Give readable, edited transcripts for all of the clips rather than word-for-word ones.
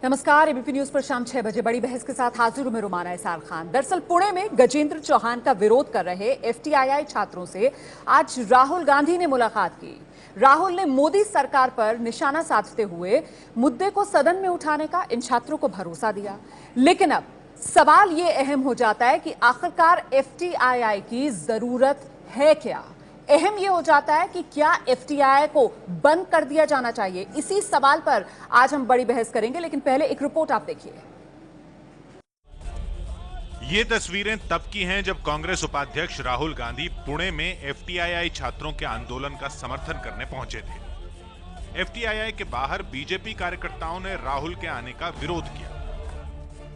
नमस्कार। ABP news पर शाम 6 बजे बड़ी बहस के साथ हाजिर हूं मैं रुमाना इसार खान। दरअसल पुणे में गजेंद्र चौहान का विरोध कर रहे एफटीआईआई छात्रों से आज राहुल गांधी ने मुलाकात की। राहुल ने मोदी सरकार पर निशाना साधते हुए मुद्दे को सदन में उठाने का इन छात्रों को भरोसा दिया। लेकिन अब सवाल ये अहम हो जाता है कि आखिरकार एफटीआईआई की जरूरत है क्या। अहम यह हो जाता है कि क्या एफटीआई को बंद कर दिया जाना चाहिए। इसी सवाल पर आज हम बड़ी बहस करेंगे, लेकिन पहले एक रिपोर्ट आप देखिए। ये तस्वीरें तब की हैं जब कांग्रेस उपाध्यक्ष राहुल गांधी पुणे में एफटीआईआई छात्रों के आंदोलन का समर्थन करने पहुंचे थे। एफटीआईआई के बाहर बीजेपी कार्यकर्ताओं ने राहुल के आने का विरोध किया।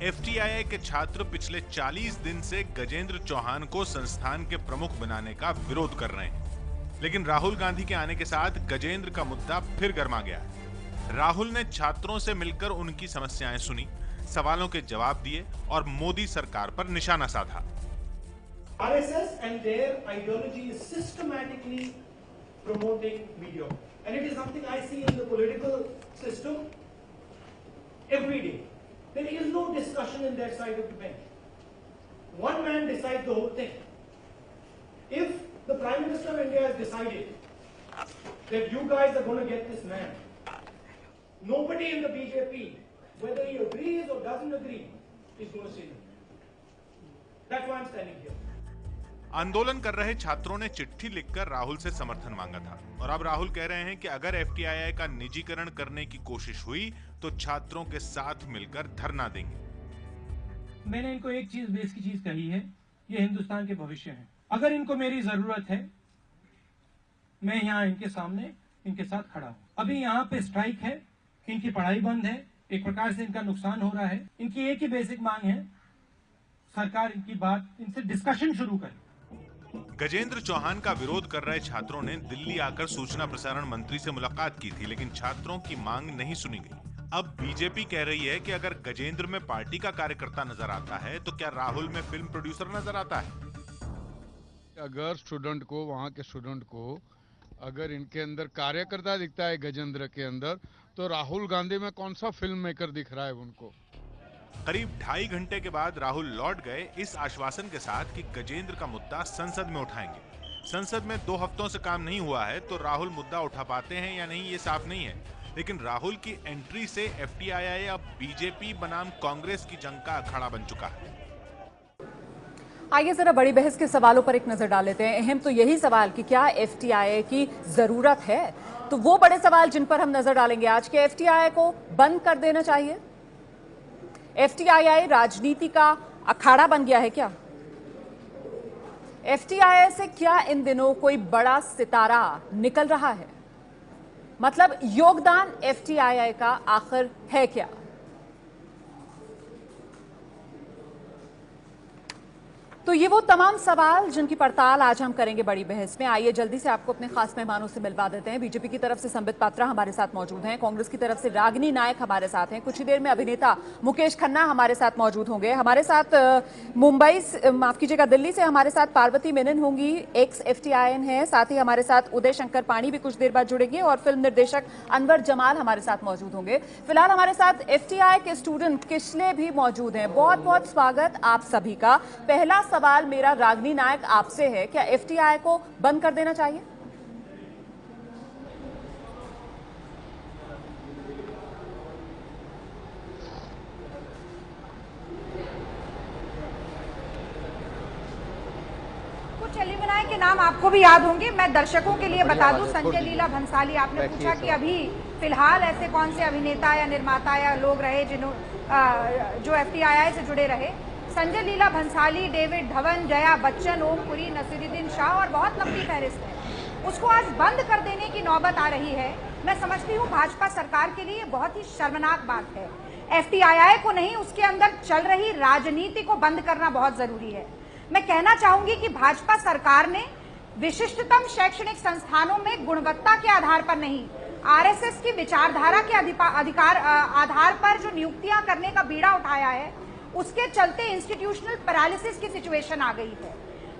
एफटीआईआई के छात्र पिछले 40 दिन से गजेंद्र चौहान को संस्थान के प्रमुख बनाने का विरोध कर रहे हैं, लेकिन राहुल गांधी के आने के साथ गजेंद्र का मुद्दा फिर गर्मा गया। राहुल ने छात्रों से मिलकर उनकी समस्याएं सुनी, सवालों के जवाब दिए और मोदी सरकार पर निशाना साधा। RSS and their ideology is systematically promoting mediocre, and it is something I see in the political system every day. There is no discussion in that side of the bench. One man decides the whole thing. If the Prime Minister of India has decided that you guys are going to get this man, nobody in the BJP, whether he agrees or doesn't agree, is going to say no. That's why I'm standing here. आंदोलन कर रहे छात्रों ने चिट्ठी लिखकर राहुल से समर्थन मांगा था और अब राहुल कह रहे हैं कि अगर एफटीआईआई का निजीकरण करने की कोशिश हुई तो छात्रों के साथ मिलकर धरना देंगे। मैंने इनको एक चीज बेस की चीज कही है, ये हिंदुस्तान के भविष्य है। अगर इनको मेरी जरूरत है, मैं यहाँ इनके सामने इनके साथ खड़ा हूँ। अभी यहाँ पे स्ट्राइक है, इनकी पढ़ाई बंद है, एक प्रकार से इनका नुकसान हो रहा है। इनकी एक ही बेसिक मांग है, सरकार इनकी बात, इनसे डिस्कशन शुरू करे। गजेंद्र चौहान का विरोध कर रहे छात्रों ने दिल्ली आकर सूचना प्रसारण मंत्री से मुलाकात की थी, लेकिन छात्रों की मांग नहीं सुनी गई। अब बीजेपी कह रही है कि अगर गजेंद्र में पार्टी का कार्यकर्ता नजर आता है तो क्या राहुल में फिल्म प्रोड्यूसर नजर आता है। अगर स्टूडेंट को, वहाँ के स्टूडेंट को अगर इनके अंदर कार्यकर्ता दिखता है गजेंद्र के अंदर, तो राहुल गांधी में कौन सा फिल्म मेकर दिख रहा है उनको। करीब 2.5 घंटे के बाद राहुल लौट गए इस आश्वासन के साथ कि गजेंद्र का मुद्दा संसद में उठाएंगे। संसद में 2 हफ्तों से काम नहीं हुआ है, तो राहुल मुद्दा उठा पाते हैं या नहीं ये साफ नहीं है, लेकिन राहुल की एंट्री से एफटीआईआई अब बीजेपी बनाम कांग्रेस की जंग का अखाड़ा बन चुका है। आइए जरा बड़ी बहस के सवालों पर एक नजर डाल लेते हैं। अहम तो यही सवाल कि क्या एफटीआईआई की जरूरत है, तो वो बड़े सवाल जिन पर हम नजर डालेंगे आज के। एफटीआईआई को बंद कर देना चाहिए। एफटीआईआई राजनीति का अखाड़ा बन गया है क्या? एफटीआईआई से क्या इन दिनों कोई बड़ा सितारा निकल रहा है? मतलब योगदान एफटीआईआई का आखिर है क्या? तो ये वो तमाम सवाल जिनकी पड़ताल आज हम करेंगे बड़ी बहस में। आइए जल्दी से आपको अपने खास मेहमानों से मिलवा देते हैं। बीजेपी की तरफ से संबित पात्रा हमारे साथ मौजूद हैं, कांग्रेस की तरफ से रागिनी नायक हमारे साथ हैं, कुछ ही देर में अभिनेता मुकेश खन्ना हमारे साथ मौजूद होंगे। हमारे साथ मुंबई, माफ कीजिएगा, दिल्ली से हमारे साथ पार्वती मेनन होंगी, एक्स एफटीआईएन है। साथ ही हमारे साथ उदय शंकर पाणी भी कुछ देर बाद जुड़ेंगे और फिल्म निर्देशक अनवर जमाल हमारे साथ मौजूद होंगे। फिलहाल हमारे साथ एफटीआई के स्टूडेंट किशले भी मौजूद हैं। बहुत बहुत स्वागत आप सभी का। पहला सवाल मेरा रागिनी नायक आपसे है, क्या एफटीआई को बंद कर देना चाहिए? कुछ एलिमनाई के नाम आपको भी याद होंगे, मैं दर्शकों के लिए बता दूं। संजय लीला भंसाली, आपने पूछा कि अभी फिलहाल ऐसे कौन से अभिनेता या निर्माता या लोग रहे जो एफटीआईआई से जुड़े रहे। संजय लीला भंसाली, डेविड धवन, जया बच्चन, ओम पुरी, नसीरुद्दीन शाह और बहुत लंबी फहरिस्त है। उसको आज बंद कर देने की नौबत आ रही है। मैं समझती हूँ भाजपा सरकार के लिए बहुत ही शर्मनाक बात है। एफटीआईआई को नहीं, उसके अंदर चल रही राजनीति को बंद करना बहुत जरूरी है। मैं कहना चाहूंगी कि भाजपा सरकार ने विशिष्टतम शैक्षणिक संस्थानों में गुणवत्ता के आधार पर नहीं, आरएसएस की विचारधारा के आधार पर जो नियुक्तियां करने का बीड़ा उठाया है, उसके चलते इंस्टीट्यूशनल पैरालिसिस की सिचुएशन आ गई है।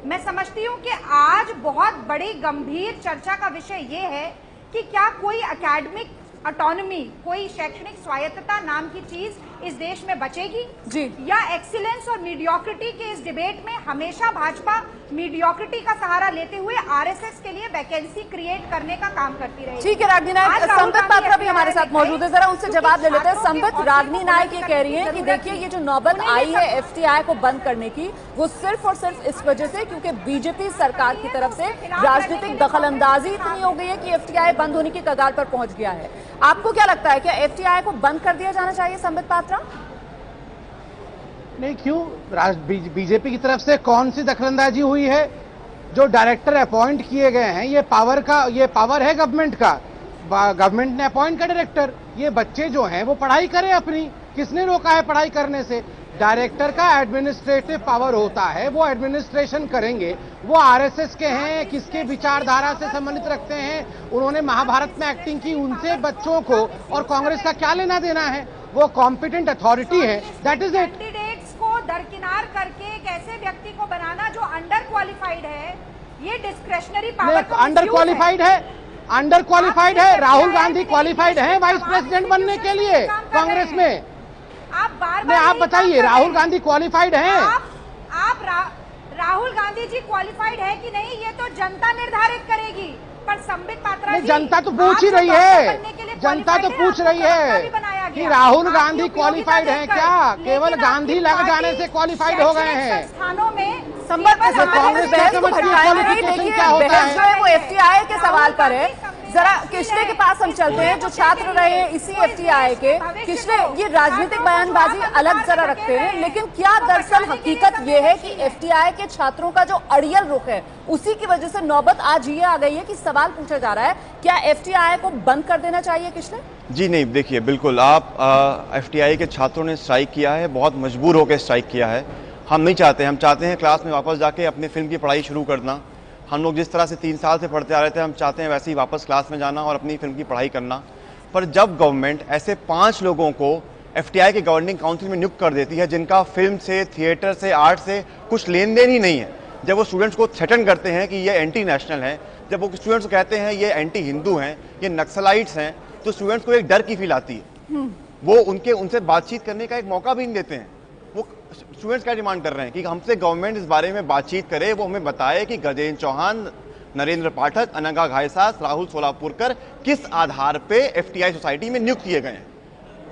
मैं समझती हूं कि आज बहुत बड़ी गंभीर चर्चा का विषय यह है कि क्या कोई एकेडमिक ऑटोनॉमी, कोई शैक्षणिक स्वायत्तता नाम की चीज इस देश में बचेगी जी, या एक्सीलेंस और मीडियोक्रिटी के इस डिबेट में हमेशा भाजपा मीडियोक्रिटी का सहारा लेते हुए आरएसएस के लिए वैकेंसी क्रिएट करने का काम करती रहेगी। ठीक है रागिनी नायक, संबित पात्रा भी हमारे साथ मौजूद है, जरा उनसे जवाब ले लेते हैं। संबित, रागिनी नायक ये कह रही है कि देखिए ये जो नौबत आई है एफटीआई को बंद करने की, वो सिर्फ और सिर्फ इस वजह से क्योंकि बीजेपी सरकार की तरफ से राजनीतिक दखलंदाजी इतनी हो गई है कि एफटीआई बंद होने की कगार पर पहुंच गया है। आपको क्या लगता है, क्या एफटीआई को बंद कर दिया जाना चाहिए संबित पात्रा? नहीं, क्यों? बीजेपी की तरफ से कौन सी दखलंदाजी हुई है? जो डायरेक्टर अपॉइंट किए गए हैं, ये पावर है गवर्नमेंट का। गवर्नमेंट ने अपॉइंट किया डायरेक्टर। ये बच्चे जो हैं वो पढ़ाई करें अपनी, किसने रोका है पढ़ाई करने से? डायरेक्टर का एडमिनिस्ट्रेटिव पावर होता है, वो एडमिनिस्ट्रेशन करेंगे। वो आरएसएस के हैं, किसके विचारधारा से संबंधित रखते हैं, उन्होंने महाभारत में एक्टिंग की, उनसे बच्चों को और कांग्रेस का क्या लेना देना है? वो कॉम्पिटेंट अथॉरिटी है, दैट इज इट। कैंडिडेट्स को दरकिनार करके एक ऐसे व्यक्ति को बनाना जो अंडर क्वालिफाइड है, ये डिस्क्रेशनरी पावर अंडर क्वालिफाइड है, अंडर क्वालिफाइड है। राहुल गांधी क्वालिफाइड है वाइस प्रेसिडेंट बनने के लिए कांग्रेस में? आप बताइए, राहुल गांधी क्वालिफाइड है? राहुल गांधी जी क्वालिफाइड है कि नहीं, ये तो जनता निर्धारित करेगी। पर संबित पात्रा जी, जनता तो पूछ ही रही है, जनता तो पूछ रही है कि राहुल गांधी क्वालिफाइड है क्या? केवल गांधी लग जाने से क्वालिफाइड हो गए हैं? संस्थानों में कांग्रेस का क्वालिफिकेशन क्या होता है? वो एफटीआई के सवाल पर है। जरा किशले के पास हम चलते हैं, जो छात्र रहे इसी एफटीआई के। किशले, ये राजनीतिक बयानबाजी अलग जरा रखते हैं, लेकिन क्या दरअसल हकीकत ये है कि एफटीआई के छात्रों का जो अड़ियल रुख है, उसी की वजह से नौबत आज ये आ गई है कि सवाल पूछा जा रहा है, क्या एफटीआई को बंद कर देना चाहिए? किशले जी नहीं, देखिए बिल्कुल, आप एफटीआई के छात्रों ने स्ट्राइक किया है, बहुत मजबूर होकर स्ट्राइक किया है। हम नहीं चाहते, हम चाहते हैं क्लास में वापस जाके अपनी फिल्म की पढ़ाई शुरू करना। हम लोग जिस तरह से 3 साल से पढ़ते आ रहे थे, हम चाहते हैं वैसे ही वापस क्लास में जाना और अपनी फिल्म की पढ़ाई करना। पर जब गवर्नमेंट ऐसे 5 लोगों को एफटीआई के गवर्निंग काउंसिल में नियुक्त कर देती है, जिनका फिल्म से, थिएटर से, आर्ट से कुछ लेन देन ही नहीं है, जब वो स्टूडेंट्स को थ्रेटन करते हैं कि ये एंटी नेशनल हैं, जब वो स्टूडेंट्स को कहते हैं ये एंटी हिंदू हैं, ये नक्सलाइट्स हैं, तो स्टूडेंट्स को एक डर की फील आती है। वो उनसे बातचीत करने का एक मौका भी नहीं देते हैं। वो स्टूडेंट्स क्या डिमांड कर रहे हैं कि हमसे गवर्नमेंट इस बारे में बातचीत करे, वो हमें बताए कि गजेंद्र चौहान, नरेंद्र पाठक, अनंगा घायसास, राहुल सोलापुरकर किस आधार पे एफटीआई सोसाइटी में नियुक्त किए गए हैं।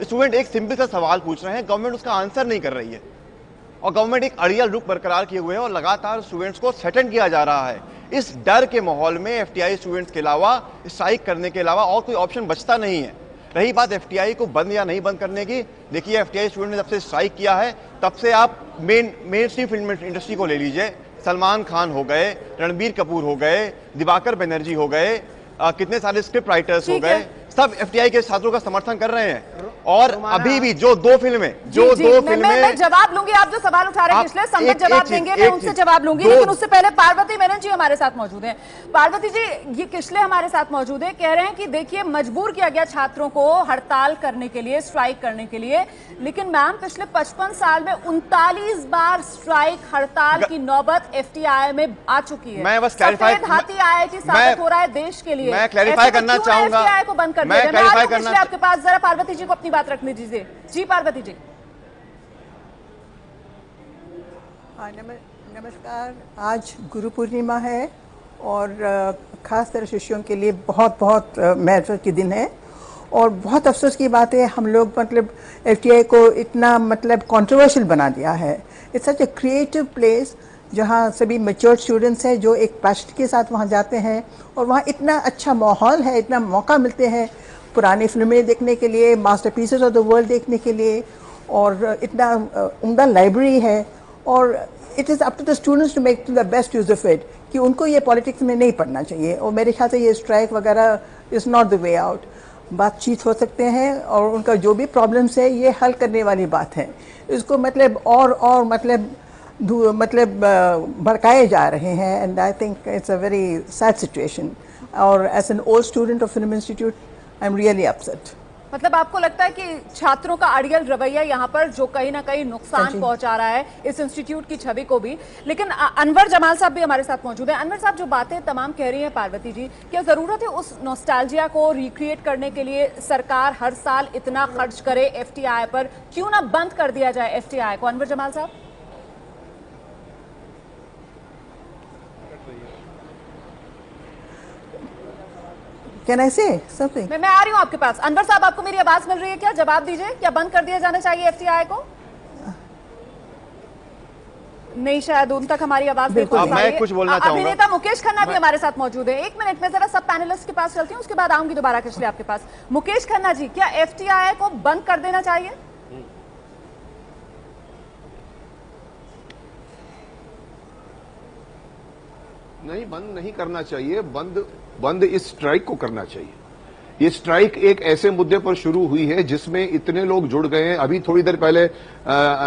स्टूडेंट एक सिंपल सा सवाल पूछ रहे हैं, गवर्नमेंट उसका आंसर नहीं कर रही है, और गवर्नमेंट एक अड़ियल रुख बरकरार किए हुए है और लगातार स्टूडेंट्स को थ्रेटन किया जा रहा है। इस डर के माहौल में एफटीआई स्टूडेंट्स के अलावा, स्ट्राइक करने के अलावा और कोई ऑप्शन बचता नहीं है। रही बात एफटीआई को बंद या नहीं बंद करने की, देखिए एफटीआई स्टूडेंट ने जब से स्ट्राइक किया है, तब से आप मेन स्ट्रीम फिल्म इंडस्ट्री को ले लीजिए, सलमान खान हो गए, रणबीर कपूर हो गए, दिवाकर बनर्जी हो गए, कितने सारे स्क्रिप्ट राइटर्स हो गए, सब एफटीआई के छात्रों का समर्थन कर रहे हैं। और अभी भी जो 2 फिल्में मैं जवाब लूंगी, आप जो सवाल उठा रहे हैं इसलिए संबित जवाब देंगे, मैं उनसे जवाब लूंगी, लेकिन उससे पहले पार्वती मेनन जी हमारे साथ मौजूद हैं। पार्वती जी, ये किशले हमारे साथ मौजूद है, कह रहे हैं कि देखिए मजबूर किया गया छात्रों को हड़ताल करने के लिए, स्ट्राइक करने के लिए, लेकिन मैम पिछले 55 साल में 39 बार स्ट्राइक, हड़ताल की नौबत एफटीआई में आ चुकी है। मैं बस क्लैरिफाई, हाथी आईआईटी साबित हो रहा है देश के लिए। मैं क्लैरिफाई करना चाहूंगा, एफटीआई को बंद कर दिया जाए। मैं क्लैरिफाई आपके पास, जरा पार्वती जी को अपनी बात रखने दीजिए। जी पार्वती जी। नमस्कार। आज गुरु पूर्णिमा है और खास तरह शिष्यों के लिए बहुत बहुत महत्व के दिन है, और बहुत अफसोस की बात है हम लोग एफटीआई को इतना कंट्रोवर्शियल बना दिया है। It's such a creative place जहाँ सभी मैच्योर स्टूडेंट्स हैं जो एक पैशन के साथ वहाँ जाते हैं, और वहाँ इतना अच्छा माहौल है, इतना मौका मिलते हैं पुरानी फिल्में देखने के लिए, मास्टरपीसेस ऑफ द वर्ल्ड देखने के लिए, और इतना उम्दा लाइब्रेरी है, और it is up to the students to make the best use of it कि उनको ये पॉलिटिक्स में नहीं पढ़ना चाहिए। और मेरे ख्याल से ये स्ट्राइक वगैरह is not the way out. बातचीत हो सकते हैं और उनका जो भी प्रॉब्लम्स है ये हल करने वाली बात है। इसको और भड़काए जा रहे हैं, and I think it's a very sad situation. और as an old student of film institute I am really upset. मतलब आपको लगता है कि छात्रों का अड़ियल रवैया यहाँ पर जो कहीं ना कहीं नुकसान पहुंचा रहा है इस इंस्टीट्यूट की छवि को भी। लेकिन अनवर जमाल साहब भी हमारे साथ मौजूद हैं। अनवर साहब, जो बातें तमाम कह रही हैं पार्वती जी, क्या जरूरत है उस नॉस्टैल्जिया को रिक्रिएट करने के लिए सरकार हर साल इतना खर्च करे एफटीआई पर? क्यों ना बंद कर दिया जाए एफटीआई को? अनवर जमाल साहब। Can I say something? मैं आ रही हूँ आपके पास। अनवर साहब, आपको मेरी आवाज मिल रही है क्या? जवाब दीजिए, क्या बंद कर दिया जाना चाहिए एफटीआई को? नहीं, शायद उन तक हमारी आवाज नहीं पहुंच मैं कुछ बोलना चाहूंगा। अभिनेता मुकेश खन्ना भी हमारे साथ मौजूद है। एक मिनट में जरा सब पैनलिस्ट के पास चलती हूँ, उसके बाद आऊंगी दोबारा किसलिए आपके पास। मुकेश खन्ना जी, क्या एफटीआई को बंद कर देना चाहिए? नहीं, बंद नहीं करना चाहिए। बंद इस स्ट्राइक को करना चाहिए। ये स्ट्राइक एक ऐसे मुद्दे पर शुरू हुई है जिसमें इतने लोग जुड़ गए हैं। अभी थोड़ी देर पहले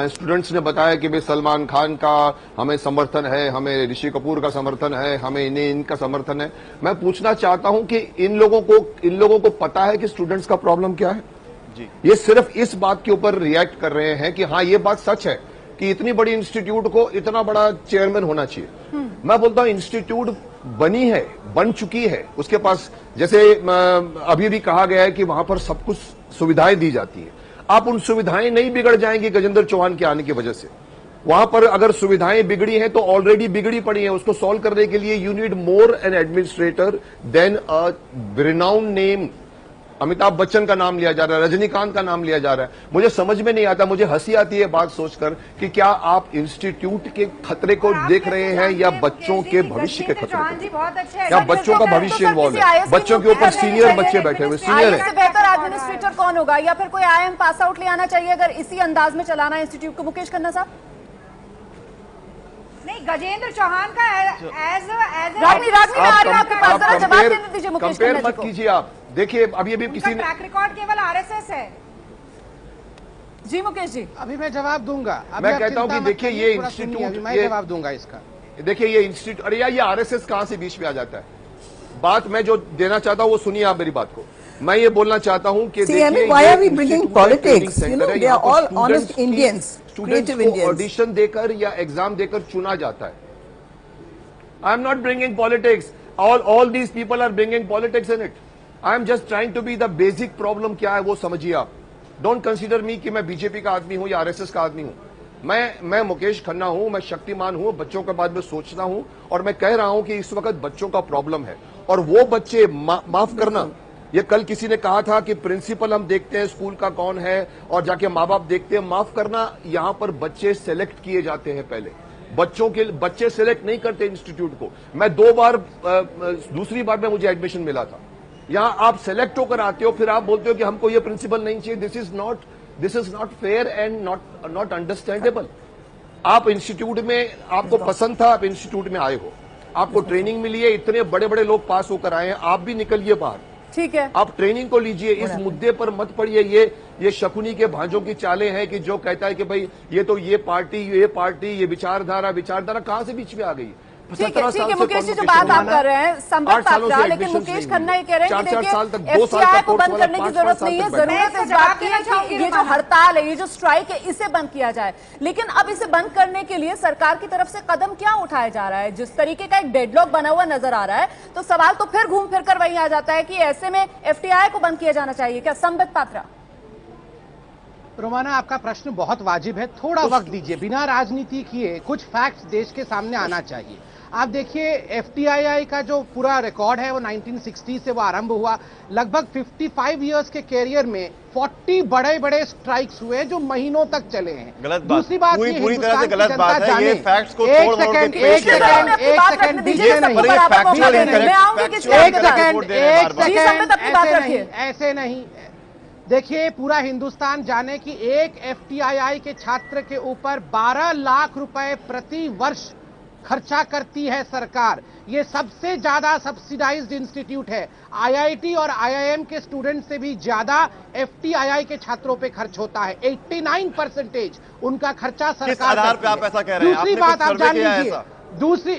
स्टूडेंट्स ने बताया कि भाई सलमान खान का हमें समर्थन है, हमें ऋषि कपूर का समर्थन है, हमें इनका समर्थन है। मैं पूछना चाहता हूं कि इन लोगों को पता है कि स्टूडेंट्स का प्रॉब्लम क्या है? जी। ये सिर्फ इस बात के ऊपर रिएक्ट कर रहे हैं कि हाँ, ये बात सच है कि इतनी बड़ी इंस्टीट्यूट को इतना बड़ा चेयरमैन होना चाहिए। मैं बोलता हूं इंस्टीट्यूट बन चुकी है, उसके पास जैसे अभी भी कहा गया है कि वहां पर सब कुछ सुविधाएं दी जाती है। आप उन सुविधाएं नहीं बिगड़ जाएंगी गजेंद्र चौहान के आने की वजह से। वहां पर अगर सुविधाएं बिगड़ी हैं तो ऑलरेडी बिगड़ी पड़ी हैं, उसको सॉल्व करने के लिए you need more an administrator than a renowned name. Amitabh Bachchan का नाम लिया जा रहा है, रजनीकांत का नाम लिया जा रहा है। मुझे समझ में नहीं आता, मुझे हंसी आती है बात सोचकर कि क्या आप इंस्टीट्यूट के खतरे को देख रहे हैं या बच्चों के भविष्य के खतरे को? या बच्चों का भविष्य इन्वॉल्व है? बच्चों के ऊपर सीनियर बच्चे बैठे हुए, सीनियर है। बेहतर एडमिनिस्ट्रेटर कौन होगा, या फिर कोई आईएम पास आउट ले आना चाहिए अगर इसी अंदाज में चलाना है इंस्टीट्यूट को? मुकेश खन्ना साहब। नहीं, गजेंद्र चौहान का कंपेयर मत कीजिए आप। देखिए अभी किसी ने ट्रैक रिकॉर्ड केवल आरएसएस है। जी मुकेश जी, अभी मैं जवाब दूंगा। मैं कहता हूं कि देखिए ये इंस्टीट्यूट, मैं जवाब दूंगा इसका। देखिए ये इंस्टीट्यूट, अरे यार ये आरएसएस कहां से बीच में आ जाता है? बात मैं जो देना चाहता हूं वो सुनिए आप मेरी बात को। मैं ये बोलना चाहता हूं कि देखिए why are we bringing politics? You know, they are all honest Indians, creative Indians. Audition देकर या एग्जाम देकर चुना जाता है। I am not bringing politics, all these people are bringing politics in it. I am just trying to be the basic problem क्या है वो समझिए आप। डोंट कंसीडर मी कि मैं बीजेपी का आदमी हूं या आरएसएस का आदमी हूं। मैं मुकेश खन्ना हूं, मैं शक्तिमान हूं, बच्चों के बारे में सोचता हूं और मैं कह रहा हूं कि इस वक्त बच्चों का प्रॉब्लम है। और वो बच्चे माफ करना, ये कल किसी ने कहा था कि प्रिंसिपल हम देखते हैं स्कूल का कौन है और जाके माँ बाप देखते हैं। माफ करना, यहां पर बच्चे सेलेक्ट किए जाते हैं पहले। बच्चे सेलेक्ट नहीं करते इंस्टीट्यूट को। मैं दूसरी बार में मुझे एडमिशन मिला था। यहां आप सेलेक्ट होकर आते हो, फिर आप बोलते हो कि हमको ये प्रिंसिपल नहीं चाहिए। This is not fair and not understandable. आप इंस्टीट्यूट में, आपको पसंद था, आप इंस्टीट्यूट में आए हो, आपको ट्रेनिंग मिली है, इतने बड़े बड़े लोग पास होकर आए हैं, आप भी निकलिए बाहर। ठीक है, आप ट्रेनिंग को लीजिए, इस मुद्दे पर मत पड़िए। ये शकुनी के भांजों की चालें हैं कि जो कहता है कि भाई ये पार्टी ये विचारधारा कहां से बीच में आ गई? ठीक है मुकेश जी, जो बात आप कर रहे हैं संबंध पात्रा, लेकिन मुकेश खन्ना ये कह रहे हैं कि देखिए एफटीआई को बंद करने की जरूरत नहीं है। जरूरत इस बात की है कि ये जो हड़ताल है, ये जो स्ट्राइक है, इसे बंद किया जाए। लेकिन अब इसे बंद करने के लिए सरकार की तरफ से कदम क्या उठाया जा रहा है? जिस तरीके का एक डेडलॉक बना हुआ नजर आ रहा है, तो सवाल तो फिर घूम फिर कर वही आ जाता है कि ऐसे में एफटीआई को बंद किया जाना चाहिए क्या? संबित पात्रा। रोमाना, आपका प्रश्न बहुत वाजिब है, थोड़ा वक्त दीजिए। बिना राजनीति किए कुछ फैक्ट्स देश के सामने आना चाहिए। आप देखिए एफटीआई का जो पूरा रिकॉर्ड है वो 1960 से वो आरंभ हुआ। लगभग 55 इयर्स के कैरियर में 40 बड़े बड़े स्ट्राइक्स हुए जो महीनों तक चले हैं। दूसरी बात ये पूरी तरह से गलत बात है, ये फैक्ट्स को एक सेकंड ऐसे नहीं। देखिए पूरा हिंदुस्तान जाने की एक एफटीआई के छात्र के ऊपर 12 लाख रुपए प्रति वर्ष खर्चा करती है सरकार। ये सबसे ज्यादा सब्सिडाइज्ड इंस्टीट्यूट है। आईआईटी और आईआईएम के स्टूडेंट से भी ज्यादा एफटीआई के छात्रों पे खर्च होता है। 89% उनका खर्चा सरकार किस आधार पे आप ऐसा कह रहे हैं? दूसरी बात आप जान लीजिए, दूसरी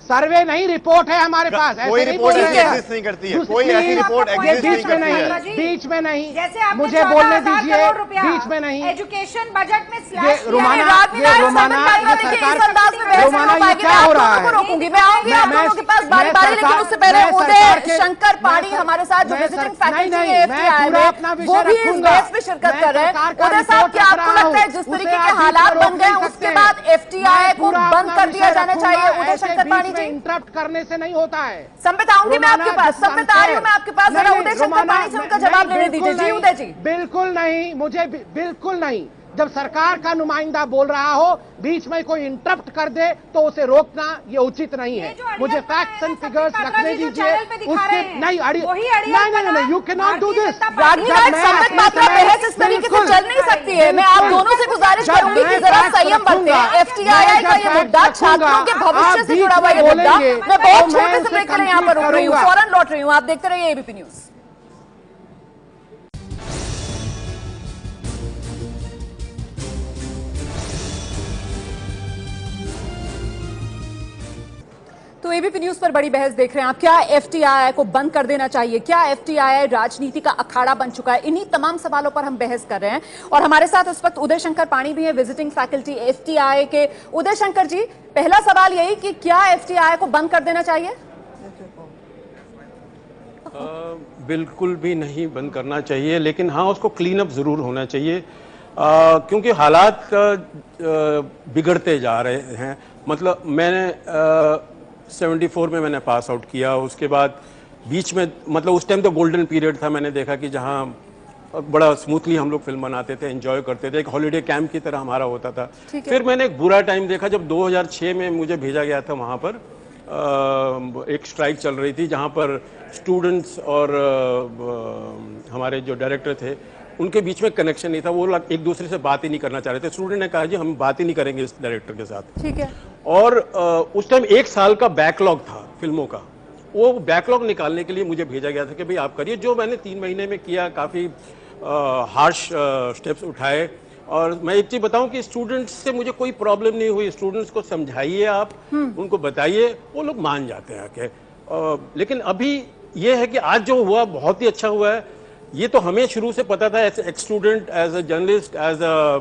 सर्वे नहीं, रिपोर्ट है हमारे पास। कोई ऐसे रिपोर्ट नहीं एग्जिस्ट नहीं करती है, कोई ऐसी रिपोर्ट एग्जिस्ट नहीं करती है। बीच में नहीं, जैसे आपने मुझे बोलने 14,000 दीजिए, करोड़ रुपया बीच में नहीं। एजुकेशन बजट में ये स्लैश रोमाना, ये रोमाना, ये सरकार, रोमाना ये क्या हो रहा है? रोकूंगी मैं, आऊंगी आप दोनों के पास बारी बारी, लेकिन उससे पहले उदय शंकर पाड़ी हमारे साथ जो विजिटिंग फैकल्टी है एफटीआई में, वो भी इस बहस में शिरकत कर रहे हैं। उदय साहब, क्या आपको लगता है जिस तरीके के हालात बन गए उसके बाद एफटीआई को बंद कर दिया जाना चाहिए? उदय शंकर पाड़ी जी, इंटरप्ट करने से नहीं होता है। संबित आऊंगी मैं आपके पास, संबित आ रही हूं मैं आपके पास, जरा उदय शंकर पाड़ी से उनका जवाब लेने दीजिए। जी उदय जी। बिल्कुल नहीं, मुझे बिल्कुल नहीं। जब सरकार का नुमाइंदा बोल रहा हो, बीच में कोई इंटरप्ट कर दे तो उसे रोकना ये उचित नहीं है। मुझे फैक्ट्स एंड फिगर्स रखने दीजिए। उसके नहीं, you can not do this. Ragini Nayak, Sambit Patra, बहस इस तरीके से चल नहीं सकती है। मैं आप दोनों से गुजारिश करूंगी कि जरा संयम बरतें। एफटीआई का ये मुद्दा, छात्रों के भविष्य से जुड़ा हुआ ये मुद्दा, मैं बहुत छोटे से ब्रेक के लिए यहाँ पर रुक रही हूँ, फौरन लौट रही हूँ। आप देखते रहिए एबीपी न्यूज। तो एबीपी न्यूज पर बड़ी बहस देख रहे हैं आप। क्या एफटीआई को बंद कर देना चाहिए? क्या एफटीआई राजनीति का अखाड़ा बन चुका है? इन्हीं तमाम सवालों पर हम बहस कर रहे हैं और हमारे साथ इस वक्त उदय शंकर पाणी भी है, विजिटिंग फैकल्टी एफटीआई के। उदय शंकर जी, पहला सवाल यही कि क्या एफटीआई को बंद कर देना चाहिए? बिल्कुल भी नहीं बंद करना चाहिए, लेकिन हाँ उसको क्लीन अप जरूर होना चाहिए, क्योंकि हालात बिगड़ते जा रहे हैं। मतलब मैंने 74 में मैंने पास आउट किया, उसके बाद बीच में मतलब उस टाइम तो गोल्डन पीरियड था। मैंने देखा कि जहाँ बड़ा स्मूथली हम लोग फिल्म बनाते थे, एंजॉय करते थे, एक हॉलीडे कैंप की तरह हमारा होता था। फिर मैंने एक बुरा टाइम देखा जब 2006 में मुझे भेजा गया था वहाँ पर। एक स्ट्राइक चल रही थी जहाँ पर स्टूडेंट्स और हमारे जो डायरेक्टर थे उनके बीच में कनेक्शन नहीं था, वो लोग एक दूसरे से बात ही नहीं करना चाह रहे थे। स्टूडेंट ने कहा जी हम बात ही नहीं करेंगे इस डायरेक्टर के साथ। ठीक है। और उस टाइम 1 साल का बैकलॉग था फिल्मों का, वो बैकलॉग निकालने के लिए मुझे भेजा गया था कि भाई आप करिए। जो मैंने 3 महीने में किया, काफ़ी हार्श स्टेप्स उठाए। और मैं एक चीज़ बताऊं कि स्टूडेंट्स से मुझे कोई प्रॉब्लम नहीं हुई। स्टूडेंट्स को समझाइए आप, उनको बताइए, वो लोग मान जाते हैं आके। लेकिन अभी ये है कि आज जो हुआ बहुत ही अच्छा हुआ है। ये तो हमें शुरू से पता था as a student, as a journalist, as a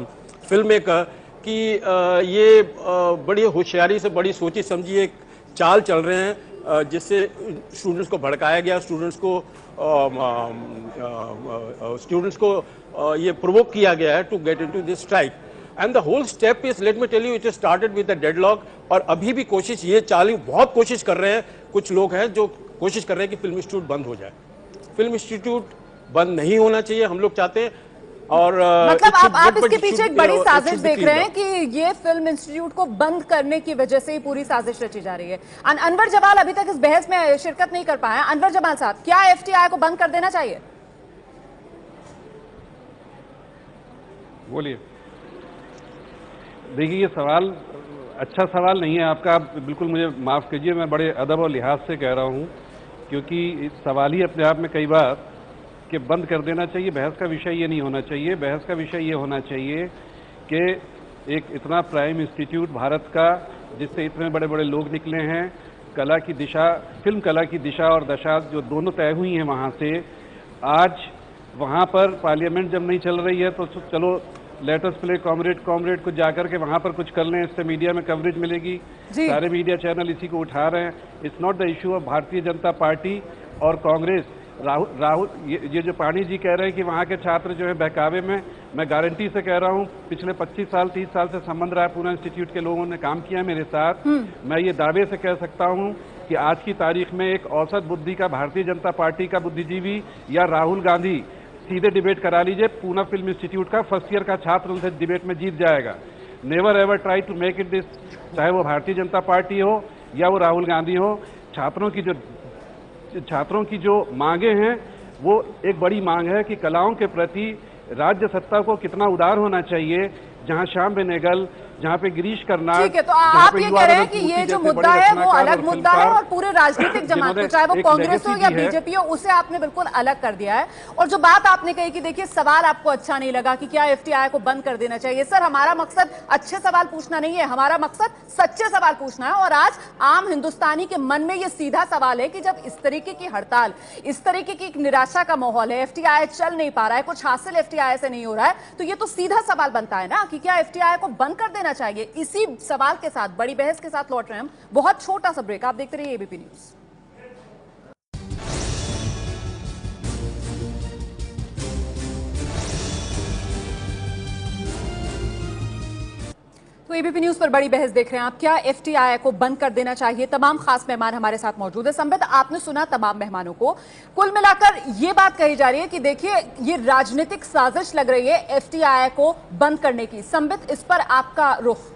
film maker कि ये बड़ी होशियारी से, बड़ी सोची समझी एक चाल चल रहे हैं जिससे स्टूडेंट्स को भड़काया गया, स्टूडेंट्स को ये प्रोवोक किया गया है to get into this strike. And the whole step is, let me tell you, it is started with the deadlock. और अभी भी कोशिश ये चालू, बहुत कोशिश कर रहे हैं, कुछ लोग हैं जो कोशिश कर रहे हैं कि फिल्म इंस्टीट्यूट बंद हो जाए। फिल्म इंस्टीट्यूट बंद नहीं होना चाहिए, हम लोग चाहते हैं। और मतलब आप इसके पीछे एक बड़ी साजिश देख रहे हैं कि ये फिल्म इंस्टीट्यूट को बंद करने की वजह से ही पूरी साजिश रची जा रही है। अनवर जमाल अभी तक इस बहस में शिरकत नहीं कर पाया। अनवर जमाल साहब, क्या एफटीआई को बंद कर देना चाहिए? बोलिए। देखिए, ये सवाल अच्छा सवाल नहीं है आपका, आप बिल्कुल मुझे माफ कीजिए, मैं बड़े अदब और लिहाज से कह रहा हूँ, क्योंकि सवाल ही अपने आप में कई बार कि बंद कर देना चाहिए। बहस का विषय ये नहीं होना चाहिए। बहस का विषय ये होना चाहिए कि एक इतना प्राइम इंस्टीट्यूट भारत का, जिससे इतने बड़े बड़े लोग निकले हैं, कला की दिशा, फिल्म कला की दिशा और दशा जो दोनों तय हुई हैं वहाँ से, आज वहाँ पर पार्लियामेंट जब नहीं चल रही है तो चलो लेट अस प्ले कॉमरेड को जाकर के वहाँ पर कुछ कर लें, इससे मीडिया में कवरेज मिलेगी। सारे मीडिया चैनल इसी को उठा रहे हैं। It's not the issue of Bharatiya Janata party और कांग्रेस। राहुल ये जो पाणी जी कह रहे हैं कि वहाँ के छात्र जो है बहकावे में, मैं गारंटी से कह रहा हूँ, पिछले 25 साल 30 साल से संबंध रहा, पूना इंस्टीट्यूट के लोगों ने काम किया मेरे साथ। मैं ये दावे से कह सकता हूँ कि आज की तारीख में एक औसत बुद्धि का भारतीय जनता पार्टी का बुद्धिजीवी या राहुल गांधी सीधे डिबेट करा लीजिए, पूना फिल्म इंस्टीट्यूट का फर्स्ट ईयर का छात्र उनसे डिबेट में जीत जाएगा। Never ever try to make it this, चाहे वो भारतीय जनता पार्टी हो या वो राहुल गांधी हो। छात्रों की जो मांगे हैं वो एक बड़ी मांग है कि कलाओं के प्रति राज्य सत्ता को कितना उदार होना चाहिए। जहां श्याम बेनेगल, जहाँ पे गिरीश कर्नाड, ठीक है, तो आप ये कह रहे हैं कि ये जो मुद्दा है वो अलग मुद्दा है और पूरे राजनीतिक जमात को, चाहे वो कांग्रेस हो या बीजेपी हो, उसे आपने बिल्कुल अलग कर दिया है। और जो बात आपने कही कि देखिए सवाल आपको अच्छा नहीं लगा कि क्या एफटीआई को बंद कर देना चाहिए, सर हमारा मकसद अच्छे सवाल पूछना नहीं है, हमारा मकसद सच्चे सवाल पूछना है। और आज आम हिंदुस्तानी के मन में ये सीधा सवाल है कि जब इस तरीके की हड़ताल, इस तरीके की निराशा का माहौल है, एफटीआई चल नहीं पा रहा है, कुछ हासिल एफटीआई से नहीं हो रहा है, तो ये तो सीधा सवाल बनता है ना कि क्या एफटीआई को बंद कर देना चाहिए। इसी सवाल के साथ, बड़ी बहस के साथ लौट रहे हैं हम। बहुत छोटा सा ब्रेक, आप देखते रहिए एबीपी न्यूज। तो एबीपी न्यूज पर बड़ी बहस देख रहे हैं आप। क्या एफटीआई को बंद कर देना चाहिए? तमाम खास मेहमान हमारे साथ मौजूद है। संबित, आपने सुना तमाम मेहमानों को, कुल मिलाकर ये बात कही जा रही है कि देखिए ये राजनीतिक साजिश लग रही है एफटीआई को बंद करने की। संबित, इस पर आपका रुख?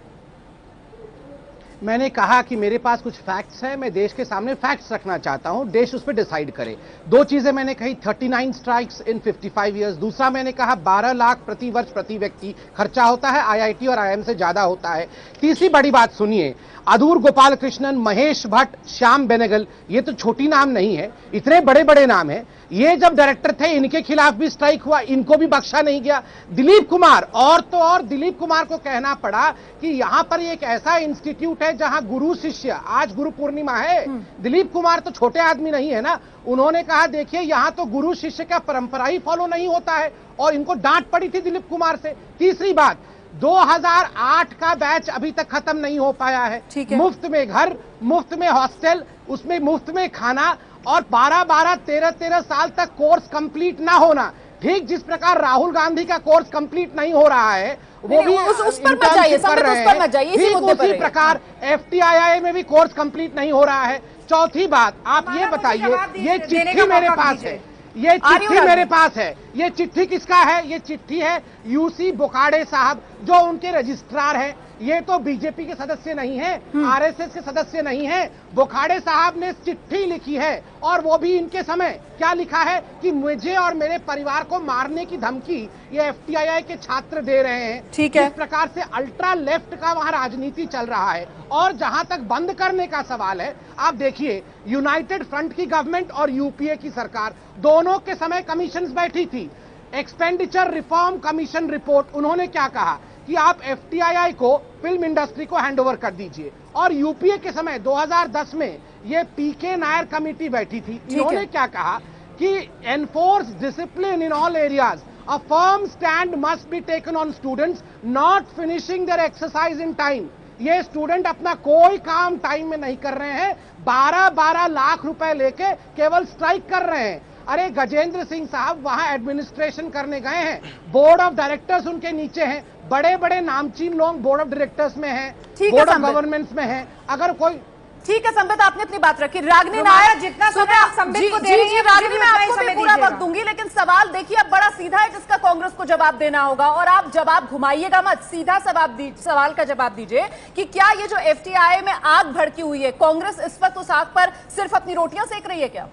मैंने कहा कि मेरे पास कुछ फैक्ट्स हैं, मैं देश के सामने फैक्ट्स रखना चाहता हूं, देश उस पर डिसाइड करे। दो चीजें मैंने कही, 39 स्ट्राइक्स इन 55 इयर्स। दूसरा मैंने कहा 12 लाख प्रति वर्ष प्रति व्यक्ति खर्चा होता है, आईआईटी और आईआईएम से ज्यादा होता है। तीसरी बड़ी बात सुनिए, अदूर गोपाल कृष्णन, महेश भट्ट, श्याम बेनेगल, ये तो छोटी नाम नहीं है, इतने बड़े बड़े नाम है। ये जब डायरेक्टर थे इनके खिलाफ भी स्ट्राइक हुआ, इनको भी बख्शा नहीं गया। दिलीप कुमार, और तो और दिलीप कुमार को कहना पड़ा कि यहां पर एक ऐसा इंस्टीट्यूट है जहां गुरु शिष्य, आज गुरु पूर्णिमा है, दिलीप कुमार तो छोटे आदमी नहीं है ना, उन्होंने कहा देखिए यहां तो गुरु शिष्य का परंपरा ही फॉलो नहीं होता है, और इनको डांट पड़ी थी दिलीप कुमार से। तीसरी बात, 2008 का बैच अभी तक खत्म नहीं हो पाया है। मुफ्त में घर, मुफ्त में हॉस्टल, उसमें मुफ्त में खाना, और 12-12, 13-13 साल तक कोर्स कंप्लीट ना होना। ठीक जिस प्रकार राहुल गांधी का कोर्स कंप्लीट नहीं हो रहा है, वो भी उस पर मत जाइए, कर रहे हैं, ठीक उसी प्रकार एफटीआई में भी कोर्स कंप्लीट नहीं हो रहा है। चौथी बात, आप ये बताइए, ये चिट्ठी मेरे पास है, ये चिट्ठी मेरे पास है, ये चिट्ठी किसका है? ये चिट्ठी है यूसी बोकाडे साहब, जो उनके रजिस्ट्रार हैं। ये तो बीजेपी के सदस्य नहीं है, आरएसएस के सदस्य नहीं है। बोखाड़े साहब ने चिट्ठी लिखी है, और वो भी इनके समय क्या लिखा है कि मुझे और मेरे परिवार को मारने की धमकी ये एफटीआई के छात्र दे रहे हैं। ठीक है, इस प्रकार से अल्ट्रा लेफ्ट का वहां राजनीति चल रहा है। और जहां तक बंद करने का सवाल है, आप देखिए यूनाइटेड फ्रंट की गवर्नमेंट और यूपीए की सरकार, दोनों के समय कमीशन बैठी थी। एक्सपेंडिचर रिफॉर्म कमीशन रिपोर्ट, उन्होंने क्या कहा कि आप एफटीआई को फिल्म इंडस्ट्री को हैंडओवर कर दीजिए। और यूपीए के समय 2010 में ये पीके नायर कमेटी बैठी थी, इन्होंने क्या कहा कि enforce discipline in all areas, a firm stand must be taken on students not finishing their exercise in time. ये स्टूडेंट अपना कोई काम टाइम में नहीं कर रहे हैं, 12-12 लाख रुपए लेके केवल स्ट्राइक कर रहे हैं। अरे गजेंद्र सिंह साहब वहां एडमिनिस्ट्रेशन करने गए हैं, बोर्ड ऑफ डायरेक्टर्स उनके नीचे हैं, बड़े बड़े नामचीन लोग बोर्ड ऑफ डायरेक्टर्स में हैं, बोर्ड ऑफ गवर्नमेंट्स में हैं। अगर कोई ठीक है संबित, आपने अपनी बात रखी। रागिनी नायर, जितना समय आप संबित को दे रही हैं, रागिनी मैं आपको भी पूरा वक्त दूंगी, लेकिन सवाल देखिए अब बड़ा सीधा है जिसका कांग्रेस को जवाब देना होगा, और आप जवाब घुमाइएगा मत, सीधा सवाल का जवाब दीजिए कि क्या ये जो एफटीआई में आग भड़की हुई है, कांग्रेस इस वक्त उस आग पर सिर्फ अपनी रोटियां सेक रही है क्या?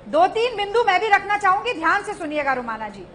दो तीन बिंदु मैं भी रखना चाहूंगी, ध्यान से सुनिएगा रुमाना जी।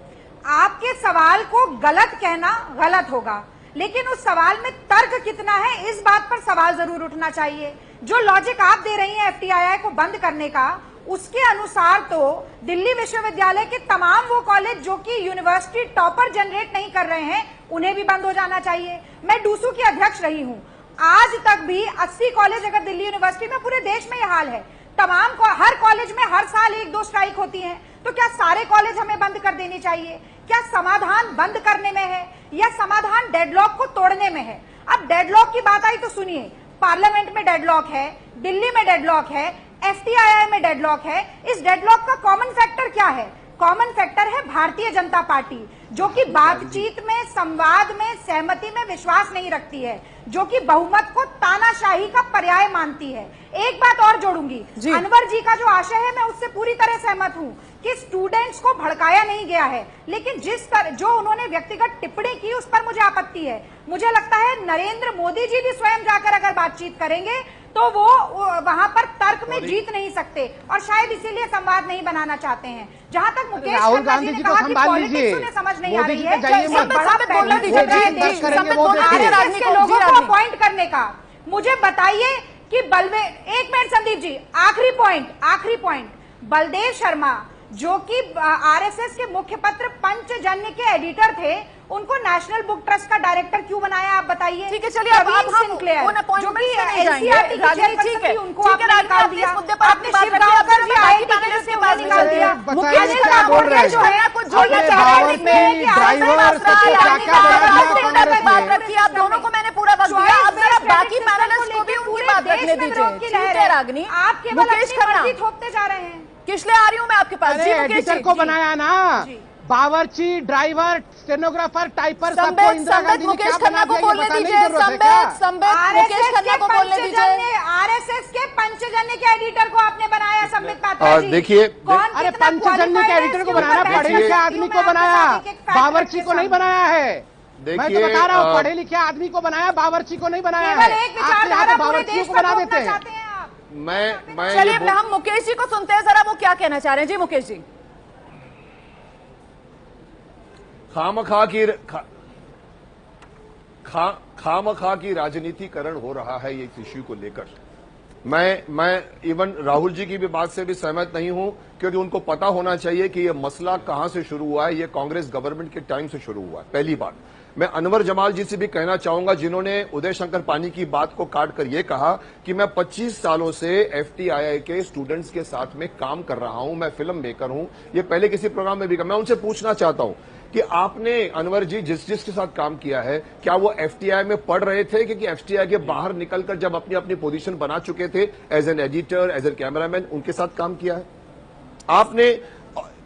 आपके सवाल को गलत कहना गलत होगा, लेकिन उस सवाल में तर्क कितना है इस बात पर सवाल जरूर उठना चाहिए। जो लॉजिक आप दे रही हैं एफटीआई को बंद करने का, उसके अनुसार तो दिल्ली विश्वविद्यालय के तमाम वो कॉलेज जो कि यूनिवर्सिटी टॉपर जनरेट नहीं कर रहे हैं, उन्हें भी बंद हो जाना चाहिए। मैं डूसू की अध्यक्ष रही हूं, आज तक भी 80 कॉलेज अगर दिल्ली यूनिवर्सिटी में, पूरे देश में यह हाल है, तमाम को हर कॉलेज में हर साल 1-2 स्ट्राइक होती हैं, तो क्या सारे कॉलेज हमें बंद कर देनी चाहिए? क्या समाधान बंद करने में है या समाधान डेडलॉक को तोड़ने में है? अब डेडलॉक की बात आई तो सुनिए, पार्लियामेंट में डेडलॉक है, दिल्ली में डेडलॉक है, एफटीआई में डेडलॉक है। इस डेडलॉक का कॉमन फैक्टर क्या है? कॉमन फैक्टर है भारतीय जनता पार्टी, जो कि बातचीत में, संवाद में, सहमति में विश्वास नहीं रखती है, जो कि बहुमत को तानाशाही का पर्याय मानती है। एक बात और जोड़ूंगी, अनवर जी का जो आशय है मैं उससे पूरी तरह सहमत हूं कि स्टूडेंट्स को भड़काया नहीं गया है, लेकिन जिस तरह जो उन्होंने व्यक्तिगत टिप्पणी की उस पर मुझे आपत्ति है। मुझे लगता है नरेंद्र मोदी जी भी स्वयं जाकर अगर बातचीत करेंगे तो वो वहां पर तर्क में जीत नहीं सकते और शायद इसीलिए संवाद नहीं बनाना चाहते हैं। जहां तक मुकेश राहुल गांधी जी को संभाल लीजिए, समझ नहीं आ रही है लोगों को अपॉइंट करने का। मुझे बताइए कि एक मिनट संदीप जी, आखिरी पॉइंट बलदेव शर्मा जो कि आरएसएस के मुखपत्र पंचजन्य के एडिटर थे, उनको नेशनल बुक ट्रस्ट का डायरेक्टर क्यों बनाया, आप बताइए। ठीक है, चलिए अब हम उन अपॉइंटमेंट्स पे नहीं जाएंगे। रागिनी ठीक है, आपने इस मुद्दे पर अपनी बात रखी, अब बाकी पैनलिस्ट के पास निकाल दिया। मुकेश क्या बोल रहे हैं, जो है कुछ जोड़ना चाह रहे थे, बात रखी, आप दोनों को मैंने पूरा वक्त दिया, अब जरा बाकी पैनलिस्ट को भी उनकी बात रखने दीजिए। ठीक है रागिनी, आप केवल अपनी मर्जी थोपते जा रहे हैं। किसले आ रही हूँ मैं आपके पास। जी मुकेश जी को बनाया ना, बावर्ची, ड्राइवर, स्टेनोग्राफर, टाइपर, सबको इंदिरा गांधी ने क्या बना दिया, बोलने दीजिए। मुकेश खन्ना को बोलने दीजिए। आरएसएस के पंचजन्य के एडिटर को आपने बनाया संबित पात्रा जी। देखिए, अरे पंचजन्य के एडिटर को बनाना, पढ़े लिखे आदमी को बनाया, बावर्ची को नहीं बनाया है। मैं तो बता रहा हूँ, पढ़े लिखे आदमी को बनाया, बावर्ची को नहीं बनाया है। आप बावर्ची को बना देते हैं। चलिए हम मुकेश जी को सुनते हैं, जरा वो क्या कहना चाह रहे हैं। जी मुकेश जी। खामखा की राजनीतिकरण हो रहा है ये इश्यू को लेकर। मैं इवन राहुल जी की भी बात से भी सहमत नहीं हूं, क्योंकि उनको पता होना चाहिए कि ये मसला कहां से शुरू हुआ है। ये कांग्रेस गवर्नमेंट के टाइम से शुरू हुआ है। पहली बात, मैं अनवर जमाल जी से भी कहना चाहूंगा, जिन्होंने उदय शंकर पानी की बात को काट कर यह कहा कि मैं 25 सालों से एफटीआईआई के स्टूडेंट्स के साथ में काम कर रहा हूं, मैं फिल्म मेकर हूं। ये पहले किसी प्रोग्राम में भी कहा। मैं उनसे पूछना चाहता हूं कि आपने अनवर जी जिसके साथ काम किया है, क्या वो एफटीआई में पढ़ रहे थे, क्योंकि एफटीआई के बाहर निकलकर जब अपनी अपनी पोजीशन बना चुके थे as an editor, as an cameraman, उनके साथ काम किया है? आपने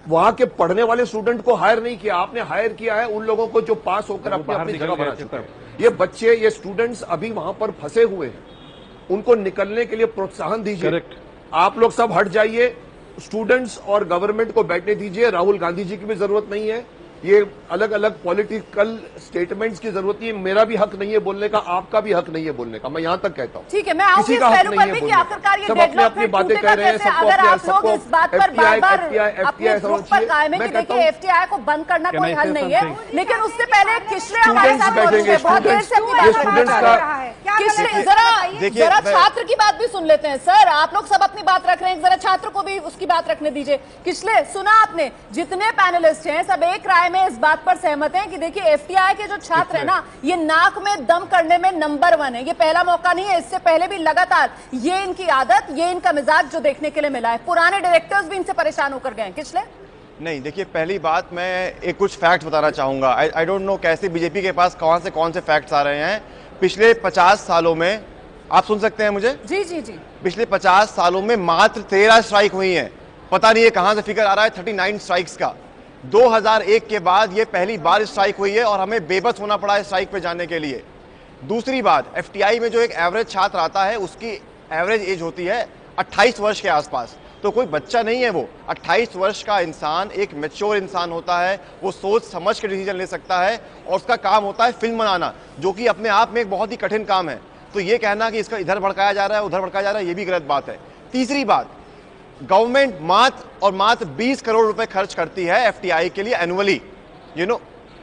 वहां के पढ़ने वाले स्टूडेंट को हायर नहीं किया, आपने हायर किया है उन लोगों को जो पास होकर अपनी अपनी जगह बना चुके हैं। ये बच्चे, ये स्टूडेंट्स अभी वहां पर फंसे हुए हैं, उनको निकलने के लिए प्रोत्साहन दीजिए। आप लोग सब हट जाइए, स्टूडेंट्स और गवर्नमेंट को बैठने दीजिए। राहुल गांधी जी की भी जरूरत नहीं है, ये अलग अलग पॉलिटिकल स्टेटमेंट्स की जरूरत नहीं है। मेरा भी हक नहीं है बोलने का, आपका भी हक नहीं है बोलने का, मैं यहां तक कहता हूं। ठीक है, मैं किसी का हक नहीं है बोलने का। सब अपनी अपनी बातें कह रहे हैं, सबको इस बात पर बार-बार अपने ग्रुप पर कायम है कि देखिए एफटीआई को बंद करना कोई हल नहीं है, लेकिन उससे पहले किसले हमारे साथ मौजूद है, बहुत देर से अपनी बात रख रहे हैं। किसले, जरा छात्र की बात भी सुन लेते हैं। सर, आप लोग सब अपनी बात रख रहे हैं, जरा छात्र को भी उसकी बात रखने दीजिए। किसले, सुना आपने, जितने पैनलिस्ट हैं सब एक राय में इस बात पर सहमत हैं कि देखिए एफटीआई के जो छात्र हैं ना, ये नाक में दम करने में नंबर 1 है। ये पहला मौका नहीं है, इससे पहले भी लगातार ये इनकी आदत, ये इनका मिजाज जो देखने के लिए मिला है। पुराने डायरेक्टर्स भी इनसे परेशान होकर गए हैं। किसले नहीं, देखिए पहली बात मैं एक कुछ फैक्ट बताना चाहूंगा। आई डोंट नो कैसे बीजेपी के पास कौन से फैक्ट्स आ रहे हैं। पिछले 50 सालों में, आप सुन सकते हैं मुझे? जी जी जी। पिछले 50 सालों में मात्र 13 स्ट्राइक हुई हैं। पता नहीं है कहां से फिगर आ रहा है 39 स्ट्राइक्स का। 2001 के बाद ये पहली बार स्ट्राइक हुई है और हमें बेबस होना पड़ा है स्ट्राइक पे जाने के लिए। दूसरी बात, एफटीआई में जो एक एवरेज छात्र आता है उसकी एवरेज एज होती है 28 वर्ष के आसपास। तो कोई बच्चा नहीं है वो। 28 वर्ष का इंसान एक मैच्योर इंसान होता है, वो सोच समझ के डिसीजन ले सकता है और उसका काम होता है फिल्म बनाना, जो कि अपने आप में एक बहुत ही कठिन काम है। तो ये कहना कि इसका इधर भड़काया जा रहा है उधर भड़काया जा रहा है, ये भी गलत बात है। तीसरी बात, गवर्नमेंट मात्र 20 करोड़ रुपए खर्च करती है एफटीआई के लिए एनुअली।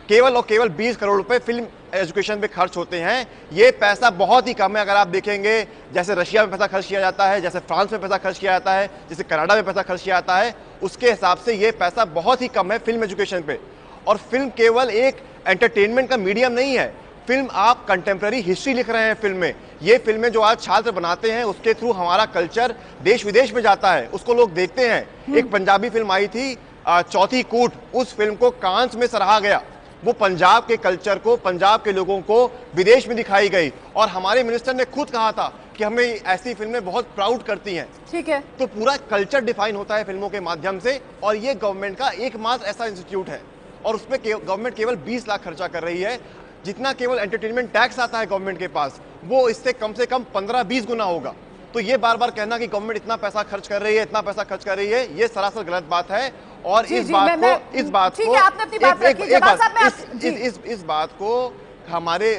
केवल और केवल 20 करोड़ रुपए फिल्म एजुकेशन पे खर्च होते हैं। ये पैसा बहुत ही कम है। अगर आप देखेंगे, जैसे रशिया में पैसा खर्च किया जाता है, जैसे फ्रांस में पैसा खर्च किया जाता है, जैसे कनाडा में पैसा खर्च किया जाता है, उसके हिसाब से ये पैसा बहुत ही कम है फिल्म एजुकेशन पे। और फिल्म केवल एक एंटरटेनमेंट का मीडियम नहीं है। फिल्म, आप कंटेम्प्रेरी हिस्ट्री लिख रहे हैं फिल्म में। ये फिल्में जो आज छात्र बनाते हैं उसके थ्रू हमारा कल्चर देश विदेश में जाता है, उसको लोग देखते हैं। एक पंजाबी फिल्म आई थी चौथी कूट, उस फिल्म को कांस में सराहा गया। वो पंजाब के कल्चर को, पंजाब के लोगों को विदेश में दिखाई गई और हमारे मिनिस्टर ने खुद कहा था कि हमें ऐसी फिल्में बहुत प्राउड करती हैं। ठीक है, तो पूरा कल्चर डिफाइन होता है फिल्मों के माध्यम से और ये गवर्नमेंट का एकमात्र ऐसा इंस्टीट्यूट है और उसमें गवर्नमेंट केवल 20 लाख खर्चा कर रही है। जितना केवल एंटरटेनमेंट टैक्स आता है गवर्नमेंट के पास, वो इससे कम से कम 15-20 गुना होगा। तो ये बार बार कहना कि गवर्नमेंट इतना पैसा खर्च कर रही है, इतना पैसा खर्च कर रही है, ये सरासर गलत बात है। और इस बात को हमारे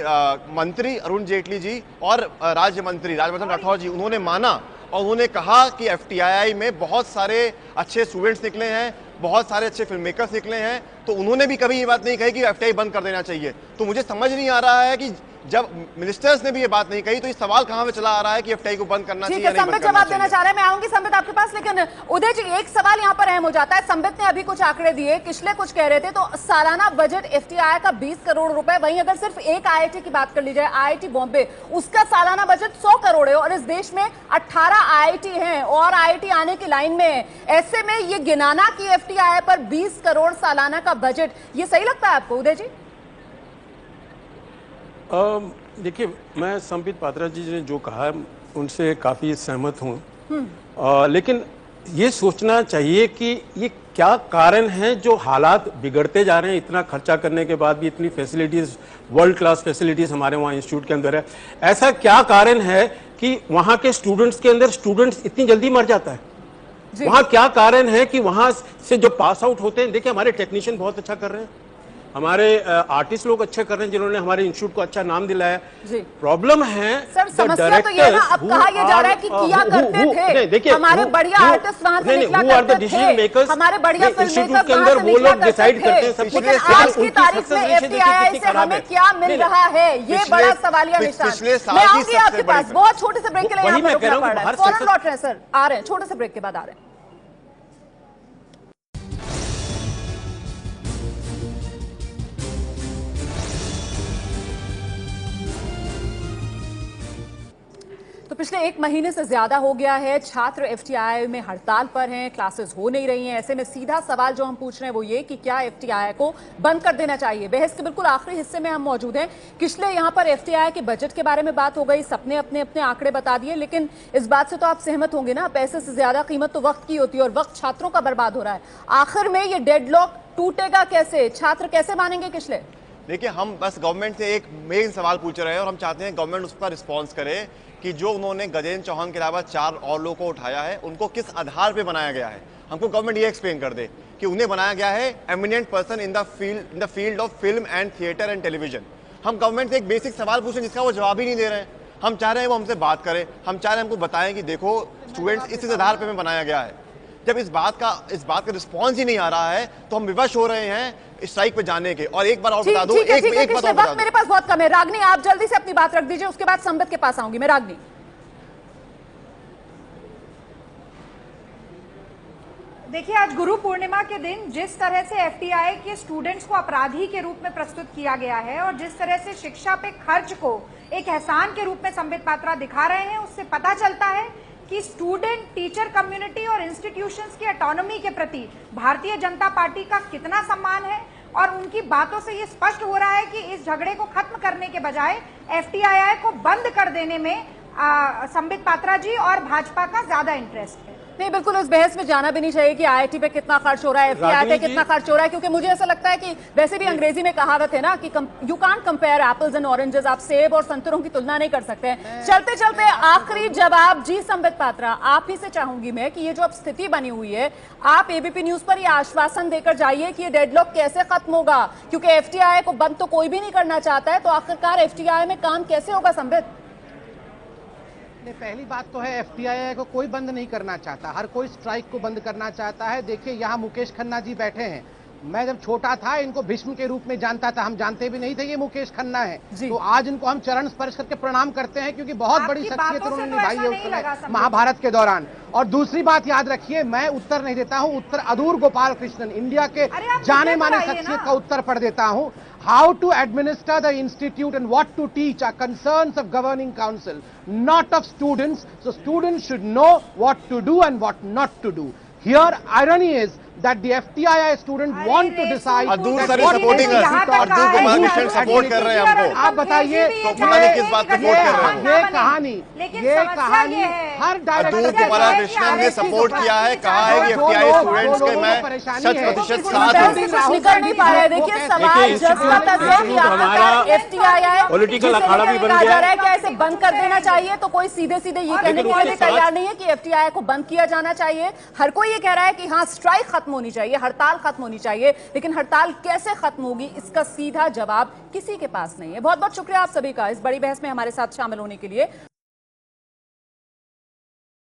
मंत्री अरुण जेटली जी और राज्यमंत्री राजवर्धन राठौर जी, उन्होंने माना और उन्होंने कहा कि एफटीआईआई में बहुत सारे अच्छे स्टूडेंट्स निकले हैं, बहुत सारे अच्छे फिल्म मेकर्स निकले हैं, तो उन्होंने भी कभी ये बात नहीं कही कि एफटीआई बंद कर देना चाहिए। तो मुझे समझ नहीं आ रहा है कि जब मिनिस्टर्स ने भी ये बात नहीं कही तो ये सवाल कहां पे चला आ रहा है कि एफटीआई को बंद करना चाहिए या नहीं बंद करना चाहिए। जवाब देना चाह रहे हैं, मैं आऊंगी संबित आपके पास, लेकिन उदय जी एक सवाल यहां पर अहम हो जाता है। संबित ने अभी कुछ आंकड़े दिए, किशले कुछ कह रहे थे, तो सालाना बजट एफटीआई का 20 करोड़ रुपए, वहीं अगर सिर्फ एक आईआईटी की बात कर ली जाए, आईआईटी बॉम्बे, उसका सालाना बजट 100 करोड़ है और इस देश में 18 आईआईटी हैं और आईआईटी आने की लाइन में है। ऐसे में ये गिनाना कि एफटीआई पर 20 करोड़ सालाना का बजट, ये सही लगता है आपको उदय जी? देखिए, मैं संबित पात्रा जी ने जो कहा उनसे काफ़ी सहमत हूँ, लेकिन ये सोचना चाहिए कि ये क्या कारण है जो हालात बिगड़ते जा रहे हैं। इतना खर्चा करने के बाद भी इतनी फैसिलिटीज़, वर्ल्ड क्लास फैसिलिटीज़ हमारे वहाँ इंस्टीट्यूट के अंदर है, ऐसा क्या कारण है कि वहाँ के स्टूडेंट्स के अंदर स्टूडेंट्स इतनी जल्दी मर जाता है? वहाँ क्या कारण है कि वहाँ से जो पास आउट होते हैं, देखिए हमारे टेक्नीशियन बहुत अच्छा कर रहे हैं, हमारे आर्टिस्ट लोग अच्छे कर रहे हैं जिन्होंने हमारे इंस्टीट्यूट को अच्छा नाम दिलाया। प्रॉब्लम है सर, समस्या तो ये ना, अब कहा ये जा रहा है कि किया करते थे, देखिए हमारे बढ़िया आर्टिस्ट वहां से निकला करते थे, हमारे बढ़िया इंस्टीट्यूट के अंदर वो लोग डिसाइड करते हैं सब कुछ। आज की तारीख में एफटीआई से हमें क्या मिल रहा है, ये बड़ा सवालिया निशान। मैं आऊंगी आपके पास, बहुत छोटे से ब्रेक के लिए यहाँ पर रुकना पड़ रहा है, फौरन लौट रहे हैं सर, आ रहे हैं, छोटे से ब्रेक के बाद आ रहे हैं। तो पिछले 1 महीने से ज्यादा हो गया है छात्र एफटीआई में हड़ताल पर हैं, क्लासेस हो नहीं रही हैं। ऐसे में सीधा सवाल जो हम पूछ रहे हैं वो ये कि क्या एफटीआई को बंद कर देना चाहिए। बहस के बिल्कुल आखिरी हिस्से में हम मौजूद हैं। पिछले यहाँ पर एफटीआई के बजट के बारे में बात हो गई, सबने अपने अपने आंकड़े बता दिए, लेकिन इस बात से तो आप सहमत होंगे ना, पैसे से ज्यादा कीमत तो वक्त की होती है और वक्त छात्रों का बर्बाद हो रहा है। आखिर में ये डेडलॉक टूटेगा कैसे, छात्र कैसे मानेंगे किशले? देखिए, हम बस गवर्नमेंट से एक मेन सवाल पूछ रहे हैं और हम चाहते हैं गवर्नमेंट उस पर रिस्पॉन्स करे कि जो उन्होंने गजेंद्र चौहान के अलावा 4 और लोगों को उठाया है उनको किस आधार पे बनाया गया है। हमको गवर्नमेंट ये एक्सप्लेन कर दे कि उन्हें बनाया गया है eminent person in the field of film and theatre and television. हम गवर्नमेंट से एक बेसिक सवाल पूछें जिसका वो जवाब ही नहीं दे रहे हैं। हम चाह रहे हैं वो हमसे बात करें, हम चाह रहे हैं हमको बताएं कि देखो स्टूडेंट्स इस आधार पर बनाया गया है। जब इस बात का रिस्पॉन्स ही नहीं आ रहा है तो हम विवश हो रहे हैं स्ट्राइक पे जाने के। और एक बार और बता दूं, एक बात और बता दूं, मेरे पास बहुत कम है। रागनी, आप जल्दी से अपनी बात रख दीजिए, उसके बाद संबित के पास आऊंगी मैं। रागनी, देखिए, आज गुरु पूर्णिमा के दिन जिस तरह से एफटीआई के स्टूडेंट्स को अपराधी के रूप में प्रस्तुत किया गया है और जिस तरह से शिक्षा पे खर्च को एक एहसान के रूप में संबित पात्रा दिखा रहे हैं, उससे पता चलता है कि स्टूडेंट, टीचर कम्युनिटी और इंस्टीट्यूशंस की ऑटोनॉमी के प्रति भारतीय जनता पार्टी का कितना सम्मान है। और उनकी बातों से ये स्पष्ट हो रहा है कि इस झगड़े को खत्म करने के बजाय एफटीआई को बंद कर देने में संबित पात्रा जी और भाजपा का ज्यादा इंटरेस्ट है। नहीं, बिल्कुल उस बहस में जाना भी नहीं चाहिए कि आईआईटी पे कितना खर्च हो रहा है, एफटीआई पे कितना खर्च हो रहा है, क्योंकि मुझे ऐसा लगता है कि वैसे भी अंग्रेजी में कहावत है ना कि you can't compare apples and oranges, आप सेब और संतरों की तुलना नहीं कर सकते। चलते चलते आखिरी जवाब जी संबित पात्रा, आप ही से चाहूंगी मैं कि ये जो अब स्थिति बनी हुई है, आप एबीपी न्यूज पर ये आश्वासन देकर जाइए कि ये डेडलॉक कैसे खत्म होगा, क्योंकि एफटीआई को बंद तो कोई भी नहीं करना चाहता है, तो आखिरकार एफटीआई में काम कैसे होगा संबित? पहली बात तो है एफटीआई को कोई बंद नहीं करना चाहता, हर कोई स्ट्राइक को बंद करना चाहता है। देखिए, यहाँ मुकेश खन्ना जी बैठे हैं, मैं जब छोटा था इनको भीष्म के रूप में जानता था, हम जानते भी नहीं थे ये मुकेश खन्ना है। तो आज इनको हम चरण स्पर्श करके प्रणाम करते हैं क्योंकि बहुत बड़ी शख्सियत उन्होंने निभाई है उस समय महाभारत के दौरान। और दूसरी बात याद रखिए, मैं उत्तर नहीं देता हूं, उत्तर अदूर गोपाल कृष्णन, इंडिया के जाने माने शख्सियत का उत्तर पढ़ देता हूं। How to administer the institute and what to teach are concerns of governing council, not of students. So students should know what to do and what not to do. Here, irony is that the FTII student want to decide. Adoor sir supporting है, Adoor Gopal Krishnan support कर रहे हैं हमको। आप बताइए, तो पता नहीं किस बात पे सपोर्ट कर रहे हैं। ये कहानी हर अदूर गोपाल कृष्णन ने सपोर्ट किया है, कहा है कि एफटीआई स्टूडेंट्स के मैं 100% साथ हूं। निकल नहीं पा रहे। देखिए, सवाल जज्बा तक है कि आखिरकार एफटीआई पॉलिटिकल अखाड़ा भी बन गया है, क्या इसे बंद कर देना चाहिए? तो कोई सीधे सीधे ये कहने के लिए तैयार नहीं है कि एफटीआई को बंद किया जाना चाहिए। हर कोई ये कह रहा है कि हाँ, स्ट्राइक खत्म खत्म होनी चाहिए, हड़ताल खत्म होनी चाहिए, लेकिन हड़ताल कैसे खत्म होगी इसका सीधा जवाब किसी के पास नहीं है। बहुत बहुत शुक्रिया आप सभी का इस बड़ी बहस में हमारे साथ शामिल होने के लिए।